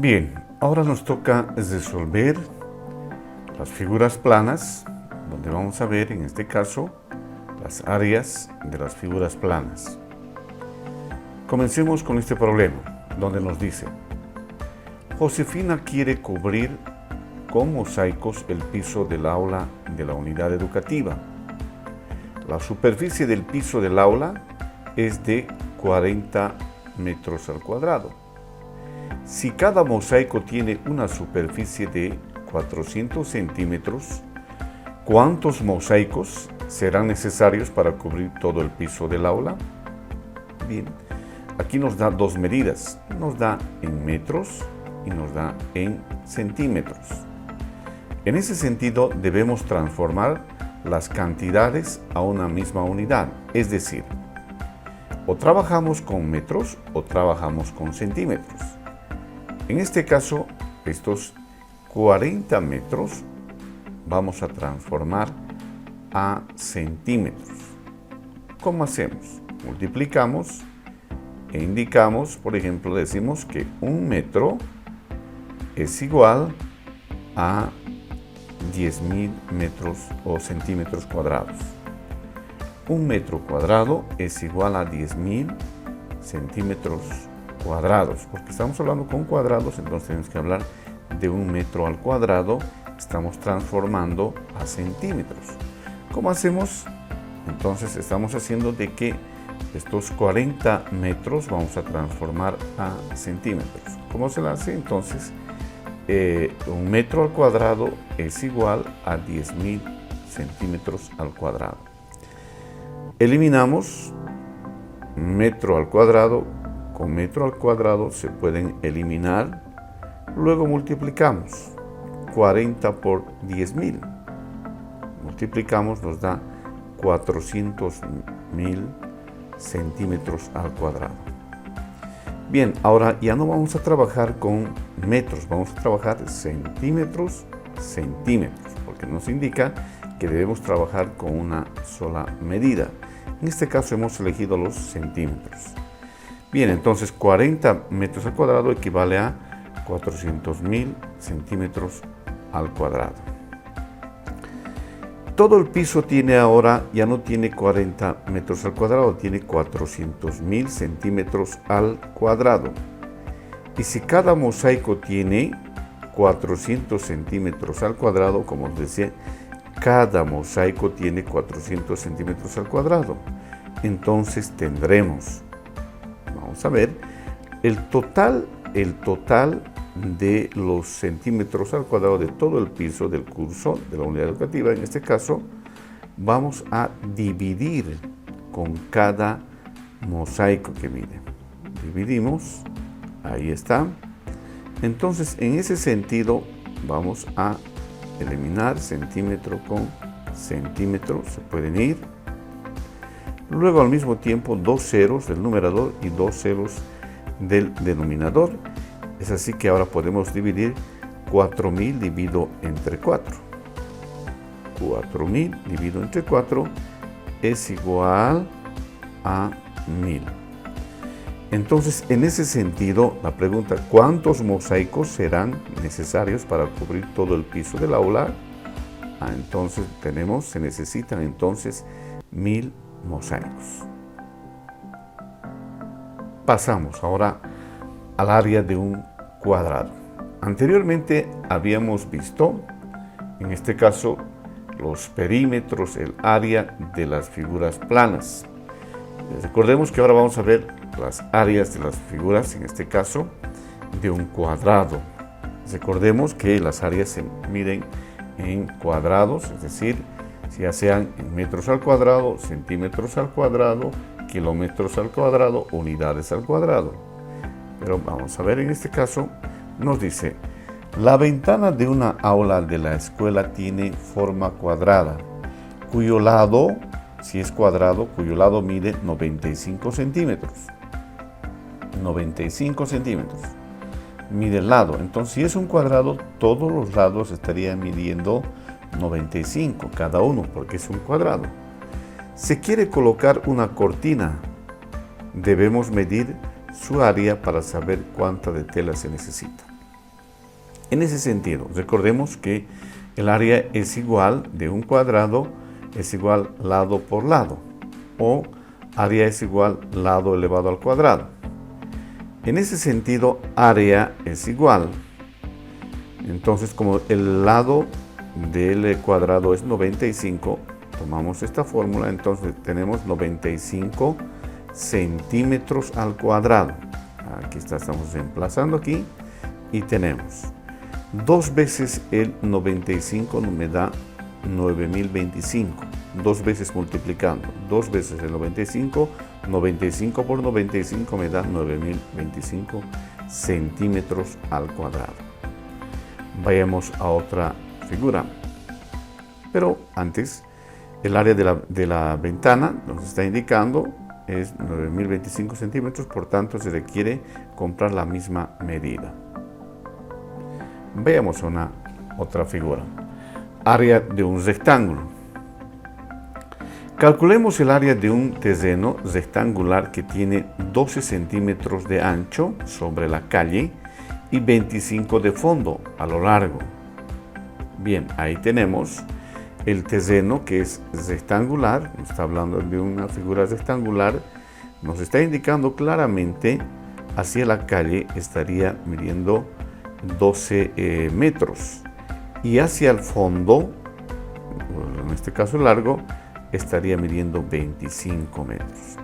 Bien, ahora nos toca resolver las figuras planas, donde vamos a ver en este caso las áreas de las figuras planas. Comencemos con este problema, donde nos dice: Josefina quiere cubrir con mosaicos el piso del aula de la unidad educativa. La superficie del piso del aula es de 40 metros al cuadrado. Si cada mosaico tiene una superficie de 400 centímetros, ¿cuántos mosaicos serán necesarios para cubrir todo el piso del aula? Bien, aquí nos da dos medidas, nos da en metros y nos da en centímetros. En ese sentido, debemos transformar las cantidades a una misma unidad, es decir, o trabajamos con metros o trabajamos con centímetros. En este caso, estos 40 metros vamos a transformar a centímetros. ¿Cómo hacemos? Multiplicamos e indicamos, por ejemplo, decimos que un metro es igual a 10.000 metros o centímetros cuadrados. Un metro cuadrado es igual a 10.000 centímetros cuadrados, porque estamos hablando con cuadrados, entonces tenemos que hablar de un metro al cuadrado, estamos transformando a centímetros. ¿Cómo hacemos? Entonces estamos haciendo de que estos 40 metros vamos a transformar a centímetros. ¿Cómo se lo hace? Entonces, un metro al cuadrado es igual a 10.000 centímetros al cuadrado. Eliminamos metro al cuadrado, con metro al cuadrado se pueden eliminar, luego multiplicamos 40 por 10.000, multiplicamos, nos da 400.000 centímetros al cuadrado. Bien, ahora ya no vamos a trabajar con metros, vamos a trabajar centímetros, porque nos indica que debemos trabajar con una sola medida. En este caso hemos elegido los centímetros. Bien, entonces 40 metros al cuadrado equivale a 400.000 centímetros al cuadrado. Todo el piso tiene ahora, ya no tiene 40 metros al cuadrado, tiene 400.000 centímetros al cuadrado. Y si cada mosaico tiene 400 centímetros al cuadrado, como os decía, cada mosaico tiene 400 centímetros al cuadrado. Entonces tendremos, vamos a ver, el total de los centímetros al cuadrado de todo el piso del curso de la unidad educativa. En este caso, vamos a dividir con cada mosaico que mide. Dividimos, ahí está. Entonces, en ese sentido, vamos a eliminar centímetro con centímetro, se pueden ir. Luego, al mismo tiempo, dos ceros del numerador y dos ceros del denominador. Es así que ahora podemos dividir 4.000 dividido entre 4. 4.000 dividido entre 4 es igual a 1.000. Entonces, en ese sentido, la pregunta, ¿cuántos mosaicos serán necesarios para cubrir todo el piso del aula? Entonces se necesitan entonces 1.000 mosaicos. Pasamos ahora al área de un cuadrado. Anteriormente habíamos visto, en este caso, los perímetros, el área de las figuras planas. Recordemos que ahora vamos a ver las áreas de las figuras, en este caso, de un cuadrado. Recordemos que las áreas se miden en cuadrados, es decir, ya sean en metros al cuadrado, centímetros al cuadrado, kilómetros al cuadrado, unidades al cuadrado. Pero vamos a ver, en este caso nos dice: la ventana de una aula de la escuela tiene forma cuadrada, cuyo lado, si es cuadrado, cuyo lado mide 95 centímetros. 95 centímetros mide el lado. Entonces, si es un cuadrado, todos los lados estarían midiendo 95 cada uno, porque es un cuadrado. Se quiere colocar una cortina. Debemos medir su área para saber cuánta de tela se necesita. En ese sentido, recordemos que el área es igual de un cuadrado, es igual lado por lado, o área es igual lado elevado al cuadrado. En ese sentido, área es igual. Entonces, como el lado del cuadrado es 95, tomamos esta fórmula, entonces tenemos 95 centímetros al cuadrado. Aquí estamos reemplazando aquí y tenemos 2 veces el 95 me da 9025. 2 veces multiplicando, 2 veces el 95, 95 por 95 me da 9025 centímetros al cuadrado. Vayamos a otra figura. Pero antes, el área de la ventana nos está indicando es 9025 centímetros, por tanto se requiere comprar la misma medida. Veamos otra figura. Área de un rectángulo. Calculemos el área de un terreno rectangular que tiene 12 centímetros de ancho sobre la calle y 25 de fondo a lo largo. Bien, ahí tenemos el terreno que es rectangular, nos está hablando de una figura rectangular, nos está indicando claramente hacia la calle estaría midiendo 12 metros y hacia el fondo, en este caso el largo, estaría midiendo 25 metros.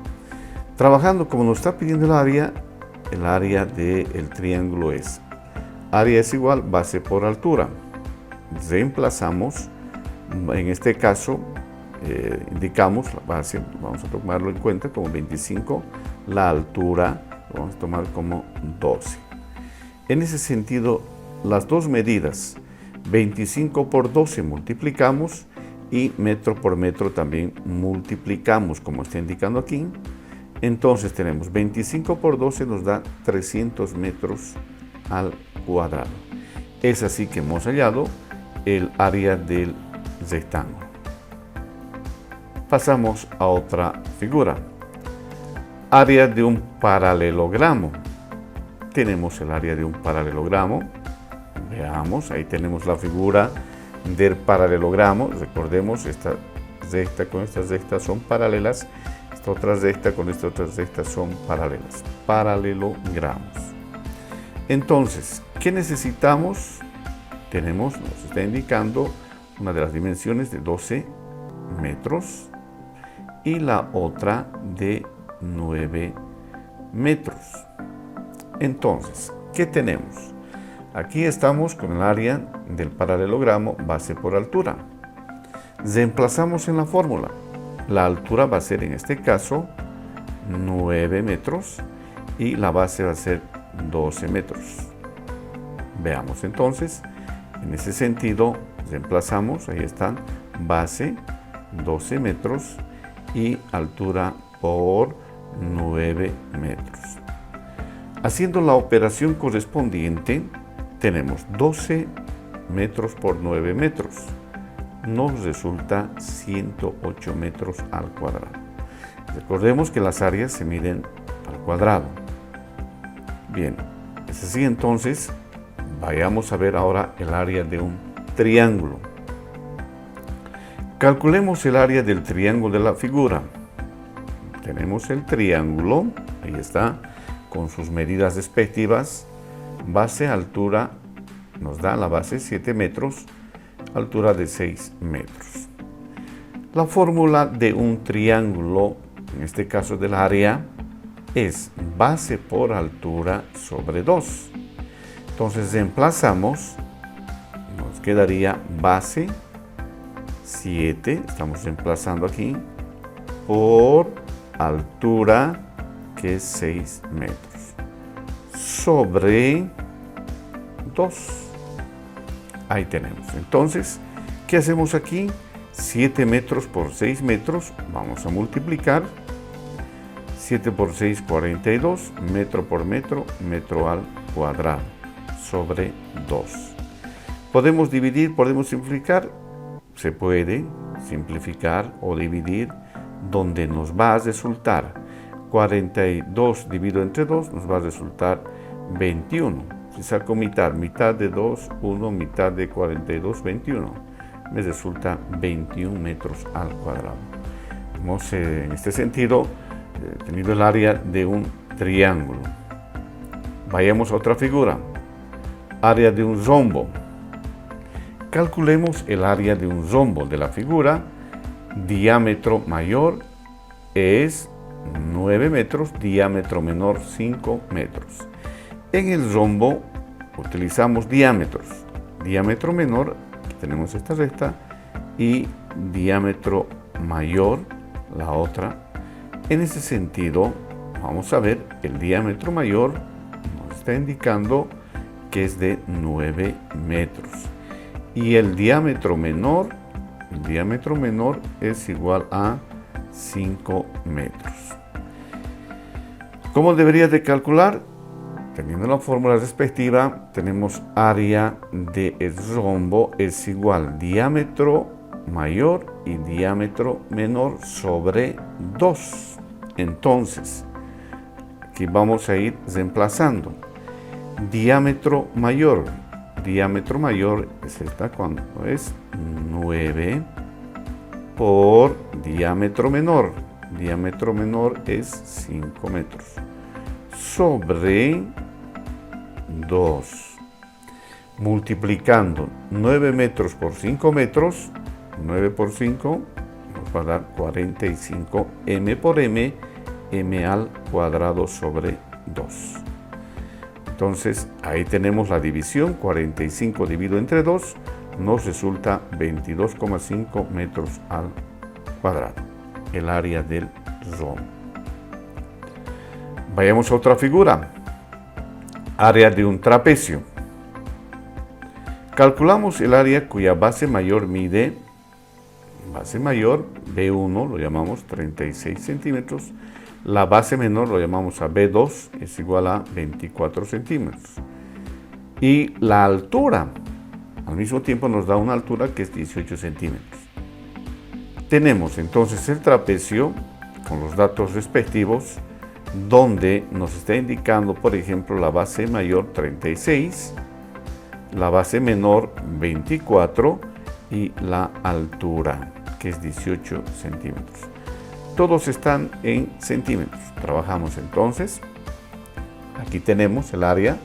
Trabajando como nos está pidiendo el área del triángulo es área es igual base por altura. Reemplazamos, en este caso indicamos la base, vamos a tomarlo en cuenta como 25, la altura lo vamos a tomar como 12. En ese sentido, las dos medidas, 25 por 12 multiplicamos y metro por metro también multiplicamos, como está indicando aquí. Entonces tenemos 25 por 12 nos da 300 metros al cuadrado. Es así que hemos hallado el área del rectángulo. Pasamos a otra figura. Área de un paralelogramo. Tenemos el área de un paralelogramo. Veamos, ahí tenemos la figura del paralelogramo. Recordemos, esta recta con esta recta son paralelas. Esta otra recta con esta otra recta son paralelas. Paralelogramos. Entonces, ¿qué necesitamos? Nos está indicando una de las dimensiones de 12 metros y la otra de 9 metros. Entonces, ¿qué tenemos? Aquí estamos con el área del paralelogramo base por altura. Reemplazamos en la fórmula. La altura va a ser en este caso 9 metros y la base va a ser 12 metros. Veamos entonces, en ese sentido reemplazamos, ahí están, base 12 metros y altura por 9 metros. Haciendo la operación correspondiente, tenemos 12 metros por 9 metros. Nos resulta 108 metros al cuadrado. Recordemos que las áreas se miden al cuadrado. Bien, es así entonces, vayamos a ver ahora el área de un triángulo. Calculemos el área del triángulo de la figura. Tenemos el triángulo, ahí está, con sus medidas respectivas. Base, altura, nos da la base 7 metros, altura de 6 metros. La fórmula de un triángulo, en este caso del área, es base por altura sobre 2. Entonces reemplazamos, nos quedaría base 7, estamos reemplazando aquí, por altura que es 6 metros, sobre 2. Ahí tenemos. Entonces, ¿qué hacemos aquí? 7 metros por 6 metros, vamos a multiplicar. 7 por 6, 42, metro por metro, metro al cuadrado, sobre 2. ¿Podemos dividir? ¿Podemos simplificar? Se puede simplificar o dividir, donde nos va a resultar 42 dividido entre 2, nos va a resultar 21. si saco mitad de 2, 1, mitad de 42, 21, me resulta 21 metros al cuadrado. Hemos en este sentido tenido el área de un triángulo. Vayamos a otra figura, área de un rombo. Calculemos el área de un rombo de la figura. Diámetro mayor es 9 metros, diámetro menor 5 metros. En el rombo utilizamos diámetros. Diámetro menor, aquí tenemos esta recta, y diámetro mayor, la otra. En ese sentido, vamos a ver, el diámetro mayor nos está indicando que es de 9 metros. Y el diámetro menor es igual a 5 metros. ¿Cómo debería de calcular? Teniendo la fórmula respectiva, tenemos área del rombo es igual diámetro mayor y diámetro menor sobre 2. Entonces, aquí vamos a ir reemplazando. Diámetro mayor es esta cuando es 9 por diámetro menor es 5 metros sobre 2, multiplicando 9 metros por 5 metros, 9 por 5 nos va a dar 45 m por m, m al cuadrado sobre 2. Entonces ahí tenemos la división, 45 dividido entre 2 nos resulta 22,5 metros al cuadrado, el área del rombo. Vayamos a otra figura, área de un trapecio. Calculamos el área cuya base mayor mide, base mayor B1 lo llamamos 36 centímetros, la base menor lo llamamos a B2, es igual a 24 centímetros. Y la altura, al mismo tiempo nos da una altura que es 18 centímetros. Tenemos entonces el trapecio con los datos respectivos, donde nos está indicando, por ejemplo, la base mayor 36, la base menor 24 y la altura, que es 18 centímetros. Todos están en centímetros. Trabajamos entonces. Aquí tenemos el área.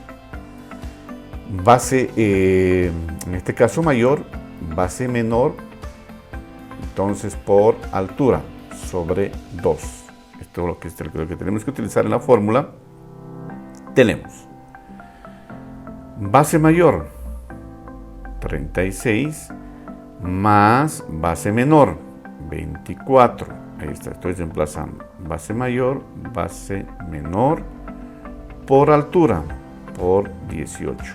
Base, en este caso mayor, base menor, entonces por altura, sobre 2. Esto es lo que tenemos que utilizar en la fórmula. Tenemos base mayor, 36, más base menor, 24. Ahí está, estoy reemplazando. Base mayor, base menor, por altura, por 18.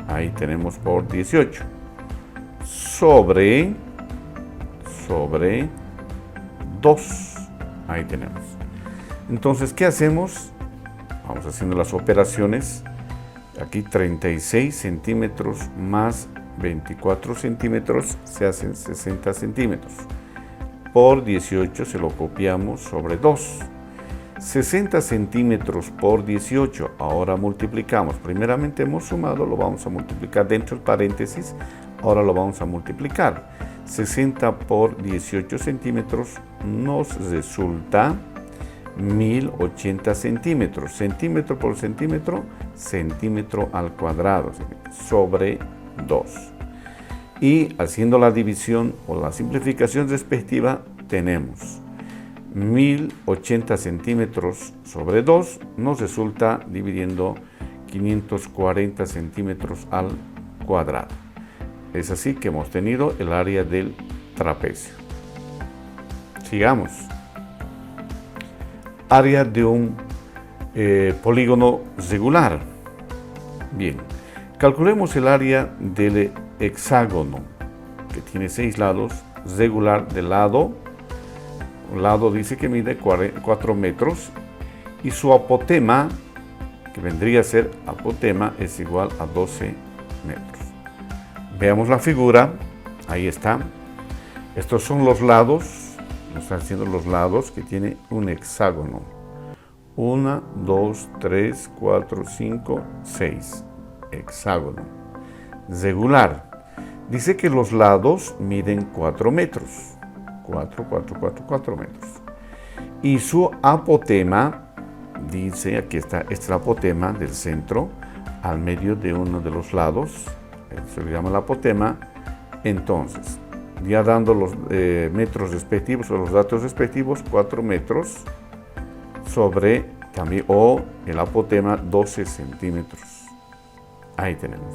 Ahí tenemos por 18. Sobre 2. Ahí tenemos. Entonces, ¿qué hacemos? Vamos haciendo las operaciones. Aquí 36 centímetros más 24 centímetros se hacen 60 centímetros. Por 18 se lo copiamos sobre 2. 60 centímetros por 18. Ahora multiplicamos. Primeramente hemos sumado, lo vamos a multiplicar dentro del paréntesis. Ahora lo vamos a multiplicar. 60 por 18 centímetros nos resulta 1080 centímetros. Centímetro por centímetro, centímetro al cuadrado, sobre 2. Y haciendo la división o la simplificación respectiva, tenemos 1080 centímetros sobre 2, nos resulta dividiendo 540 centímetros al cuadrado. Es así que hemos tenido el área del trapecio. Sigamos. Área de un polígono regular. Bien, calculemos el área del hexágono, que tiene 6 lados, regular del lado. Un lado dice que mide 4 metros y su apotema, que vendría a ser apotema, es igual a 12 metros. Veamos la figura, ahí está. Estos son los lados, nos están haciendo los lados que tiene un hexágono. 1, 2, 3, 4, 5, 6. hexágono. Regular. Dice que los lados miden 4 metros. 4 metros. Y su apotema, dice, aquí está, este es el apotema del centro, al medio de uno de los lados, se le llama el apotema. Entonces, ya dando los metros respectivos o los datos respectivos, 4 metros sobre también, o el apotema 12 centímetros. Ahí tenemos.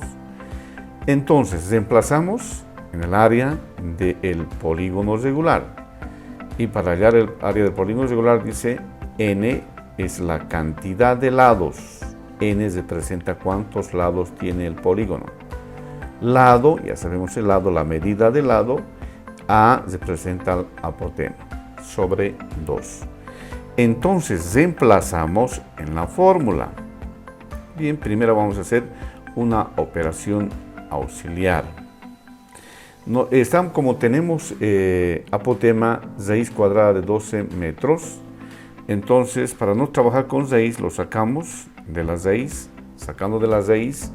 Entonces, reemplazamos en el área del polígono regular. Y para hallar el área del polígono regular dice n es la cantidad de lados. N representa cuántos lados tiene el polígono. Lado, ya sabemos el lado, la medida del lado. A representa el apotema sobre 2. Entonces reemplazamos en la fórmula. Bien, primero vamos a hacer una operación auxiliar. Como tenemos apotema raíz cuadrada de 12 metros, entonces para no trabajar con raíz lo sacamos de la raíz, sacando de la raíz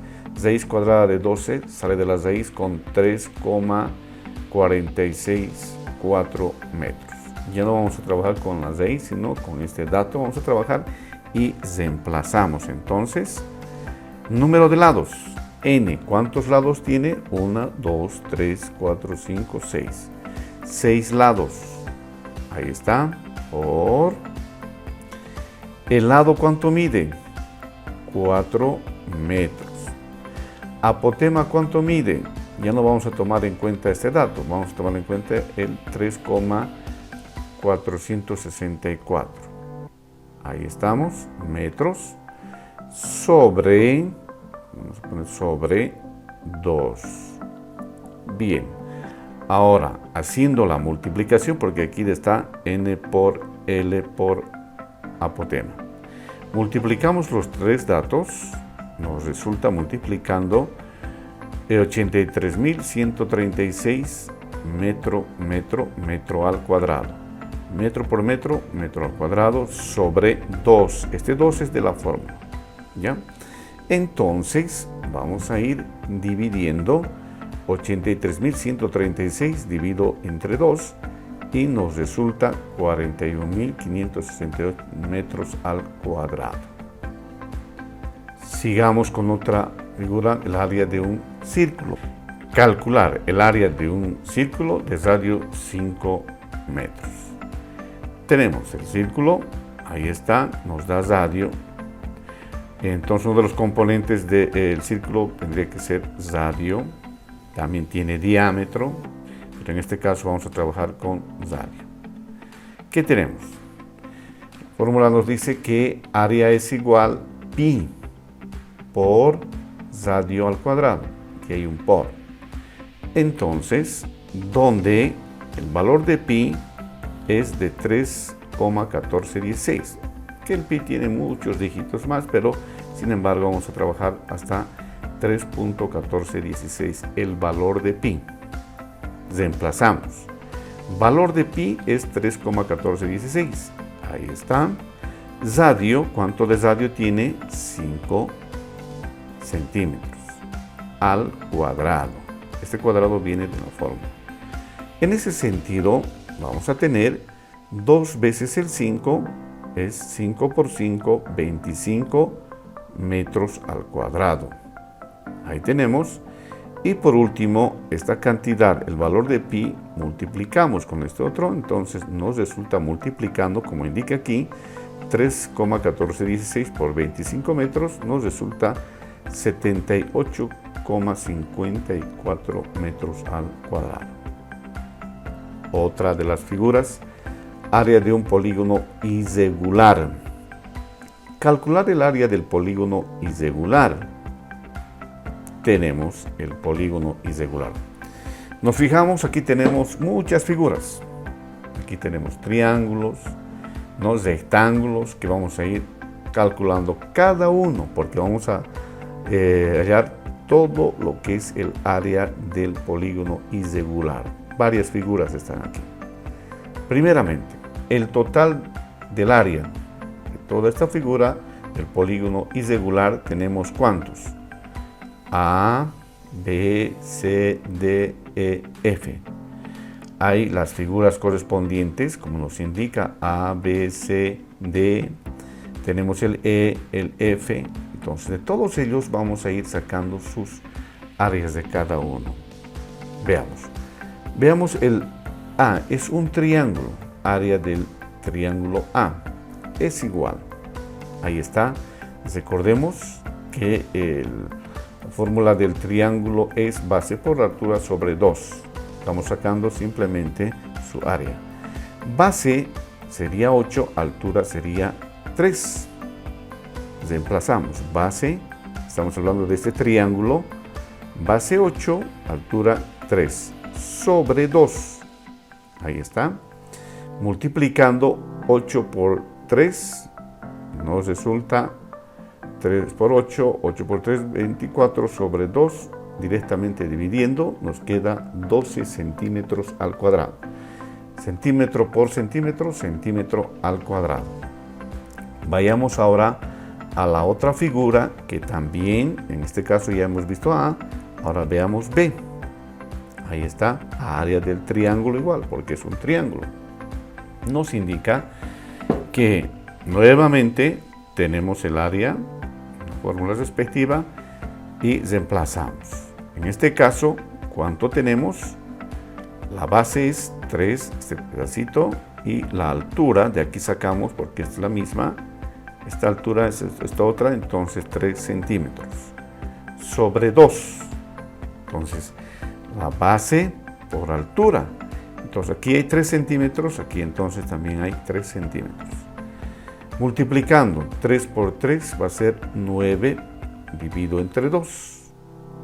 cuadrada de 12 sale de la raíz con 3,464 metros. Ya no vamos a trabajar con la raíz, sino con este dato vamos a trabajar y reemplazamos. Entonces, número de lados. N, ¿cuántos lados tiene? 1, 2, 3, 4, 5, 6. 6 lados. Ahí está. Por. ¿El lado cuánto mide? 4 metros. Apotema, ¿cuánto mide? Ya no vamos a tomar en cuenta este dato. Vamos a tomar en cuenta el 3,464. Ahí estamos. Metros. Sobre. Vamos a poner sobre 2. Bien. Ahora, haciendo la multiplicación, porque aquí está n por L por apotema. Multiplicamos los tres datos. Nos resulta multiplicando 83.136 metro al cuadrado. Metro por metro al cuadrado sobre 2. Este 2 es de la fórmula. ¿Ya? Entonces, vamos a ir dividiendo 83.136 dividido entre 2 y nos resulta 41.568 metros al cuadrado. Sigamos con otra figura, el área de un círculo. Calcular el área de un círculo de radio 5 metros. Tenemos el círculo, ahí está, nos da radio. Entonces uno de los componentes del círculo tendría que ser radio. También tiene diámetro, pero en este caso vamos a trabajar con radio. ¿Qué tenemos? La fórmula nos dice que área es igual pi por radio al cuadrado. Aquí hay un por. Entonces, donde el valor de pi es de 3,1416, que el pi tiene muchos dígitos más, pero sin embargo vamos a trabajar hasta 3,1416, el valor de pi. Reemplazamos. Valor de pi es 3,1416. Ahí está. Radio, ¿cuánto de radio tiene? 5 centímetros al cuadrado. Este cuadrado viene de la fórmula. En ese sentido, vamos a tener 2 veces el 5, es 5 por 5, 25 metros al cuadrado. Ahí tenemos. Y por último, esta cantidad, el valor de pi, multiplicamos con este otro, entonces nos resulta multiplicando, como indica aquí, 3,1416 por 25 metros, nos resulta 78,54 metros al cuadrado. Otra de las figuras, área de un polígono irregular. Calcular el área del polígono irregular. Tenemos el polígono irregular. Nos fijamos, aquí tenemos muchas figuras. Aquí tenemos triángulos, rectángulos, que vamos a ir calculando cada uno, porque vamos a hallar todo lo que es el área del polígono irregular. Varias figuras están aquí. Primeramente, el total del área de toda esta figura, el polígono irregular, tenemos ¿cuántos? A, B, C, D, E, F. Hay las figuras correspondientes, como nos indica A, B, C, D. Tenemos el E, el F. Entonces, de todos ellos vamos a ir sacando sus áreas de cada uno. Veamos el A. Es un triángulo. Área del triángulo A es igual. Ahí está. Recordemos que la fórmula del triángulo es base por altura sobre 2. Estamos sacando simplemente su área. Base sería 8, altura sería 3. Reemplazamos base, estamos hablando de este triángulo, base 8, altura 3, sobre 2. Ahí está. Multiplicando 8 por 3, nos resulta 3 por 8, 8 por 3, 24 sobre 2. Directamente dividiendo, nos queda 12 centímetros al cuadrado. Centímetro por centímetro, centímetro al cuadrado. Vayamos ahora a la otra figura que también, en este caso ya hemos visto A, ahora veamos B. Ahí está, área del triángulo igual, porque es un triángulo. Nos indica que nuevamente tenemos el área, la fórmula respectiva, y reemplazamos. En este caso, ¿cuánto tenemos? La base es 3, este pedacito, y la altura, de aquí sacamos, porque es la misma, esta altura es esta otra, entonces 3 centímetros sobre 2. Entonces, la base por altura. Entonces, aquí hay 3 centímetros, aquí entonces también hay 3 centímetros. Multiplicando 3 por 3 va a ser 9 dividido entre 2.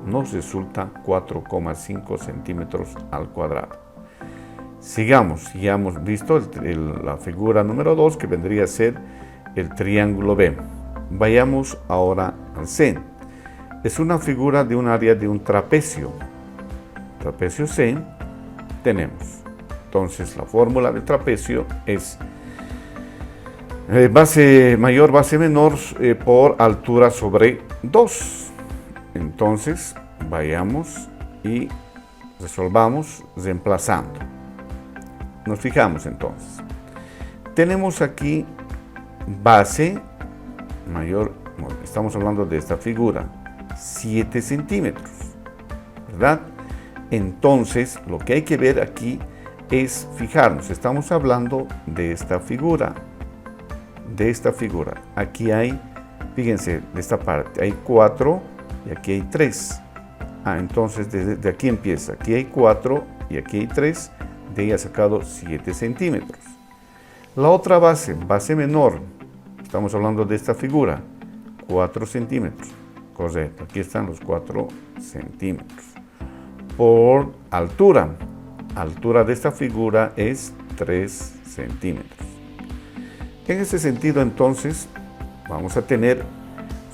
Nos resulta 4,5 centímetros al cuadrado. Sigamos, ya hemos visto la figura número 2 que vendría a ser el triángulo B. Vayamos ahora al C. Es una figura de un área de un trapecio. Trapecio C tenemos. Entonces la fórmula del trapecio es base mayor, base menor por altura sobre 2. Entonces, vayamos y resolvamos reemplazando. Nos fijamos entonces. Tenemos aquí base mayor, estamos hablando de esta figura, 7 centímetros, ¿verdad? Entonces, lo que hay que ver aquí es fijarnos. Estamos hablando de esta figura. Aquí hay, fíjense, de esta parte, hay 4 y aquí hay 3. Entonces desde aquí empieza. Aquí hay 4 y aquí hay 3. De ahí ha sacado 7 centímetros. La otra base, base menor, estamos hablando de esta figura, 4 centímetros. Correcto, aquí están los 4 centímetros. Por altura, altura de esta figura es 3 centímetros. En ese sentido, entonces, vamos a tener,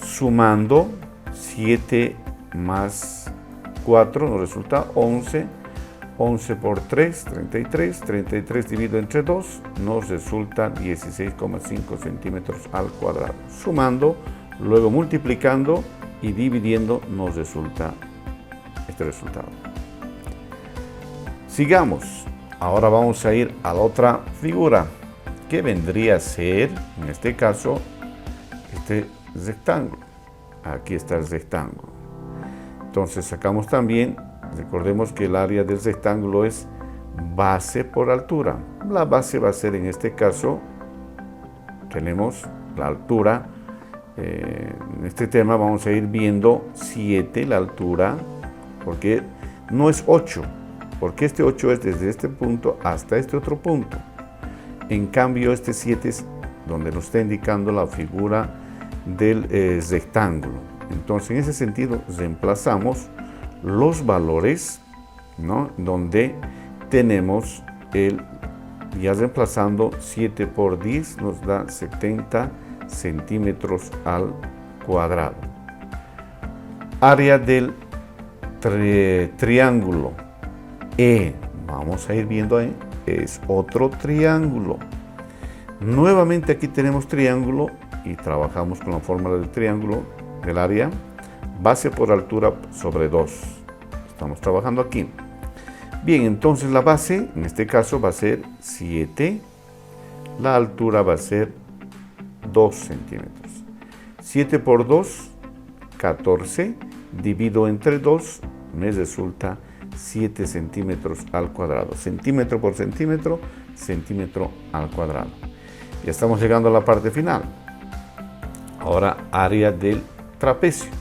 sumando 7 más 4, nos resulta 11. 11 por 3, 33. 33 dividido entre 2, nos resulta 16,5 centímetros al cuadrado. Sumando, luego multiplicando y dividiendo, nos resulta este resultado. Sigamos. Ahora vamos a ir a la otra figura, que vendría a ser, en este caso, este rectángulo. Aquí está el rectángulo. Entonces sacamos también, recordemos que el área del rectángulo es base por altura. La base va a ser, en este caso, tenemos la altura. En este tema vamos a ir viendo 7, la altura, porque no es 8, porque este 8 es desde este punto hasta este otro punto. En cambio, este 7 es donde nos está indicando la figura del rectángulo. Entonces, en ese sentido, reemplazamos los valores, ¿no? Donde tenemos ya reemplazando 7 por 10 nos da 70 centímetros al cuadrado. Área del triángulo E, vamos a ir viendo ahí, es otro triángulo. Nuevamente aquí tenemos triángulo y trabajamos con la fórmula del triángulo del área. base por altura sobre 2. Estamos trabajando aquí. Bien, entonces la base, en este caso, va a ser 7. La altura va a ser 2 centímetros. 7 por 2, 14. Divido entre 2, me resulta 7 centímetros al cuadrado. Centímetro por centímetro, centímetro al cuadrado. Ya estamos llegando a la parte final. Ahora, área del trapecio.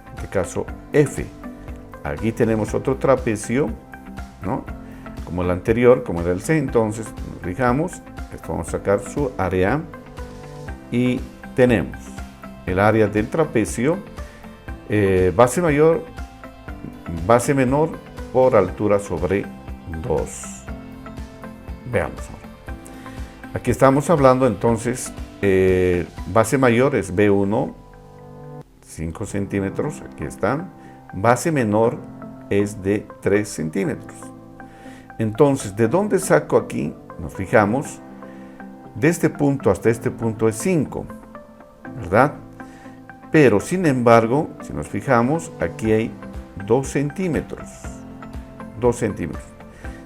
En este caso, F. Aquí tenemos otro trapecio, ¿no? Como el anterior, como era el C. Entonces, nos fijamos, vamos a sacar su área y tenemos el área del trapecio, base mayor, base menor por altura sobre 2. Veamos ahora. Aquí estamos hablando entonces, base mayor es B1, 5 centímetros, aquí están. Base menor es de 3 centímetros. Entonces, ¿de dónde saco aquí? Nos fijamos, de este punto hasta este punto es 5, ¿verdad? Pero, sin embargo, si nos fijamos, aquí hay 2 centímetros. 2 centímetros.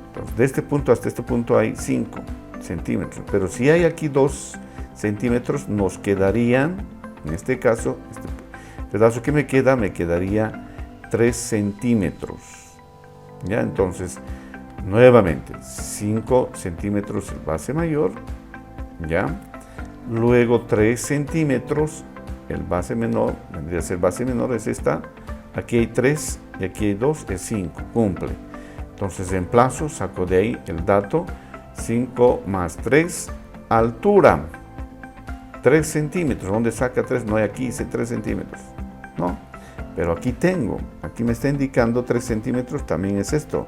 Entonces, de este punto hasta este punto hay 5 centímetros. Pero si hay aquí 2 centímetros, nos quedarían, en este caso, este pedazo que me quedaría 3 centímetros. ¿Ya? Entonces, nuevamente, 5 centímetros el base mayor, ¿ya? Luego 3 centímetros el base menor, vendría a ser base menor, es esta. Aquí hay 3 y aquí hay 2, es 5, cumple. Entonces, reemplazo, saco de ahí el dato, 5 más 3, altura, 3 centímetros. ¿Dónde saca 3? No hay aquí, dice 3 centímetros, ¿no? Pero aquí tengo, aquí me está indicando 3 centímetros, también es esto.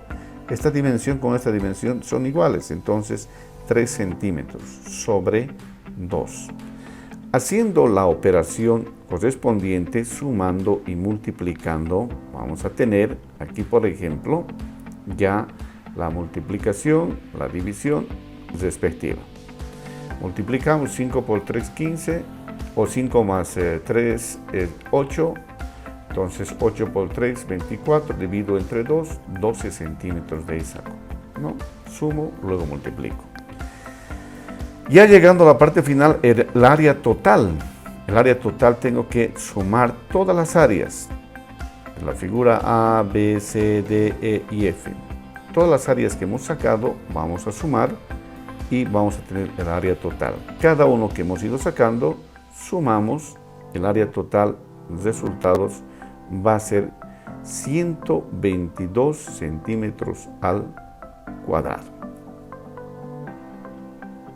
Esta dimensión con esta dimensión son iguales, entonces 3 centímetros sobre 2. Haciendo la operación correspondiente, sumando y multiplicando, vamos a tener aquí, por ejemplo, ya la multiplicación, la división respectiva. Multiplicamos 5 por 3, 15, o 5 más 3 es 8. Entonces 8 por 3, 24, divido entre 2, 12 centímetros de ahí saco, ¿no? Sumo, luego multiplico. Ya llegando a la parte final, el área total. El área total tengo que sumar todas las áreas. En la figura A, B, C, D, E y F. Todas las áreas que hemos sacado vamos a sumar y vamos a tener el área total. Cada uno que hemos ido sacando, sumamos el área total, los resultados va a ser 122 centímetros al cuadrado.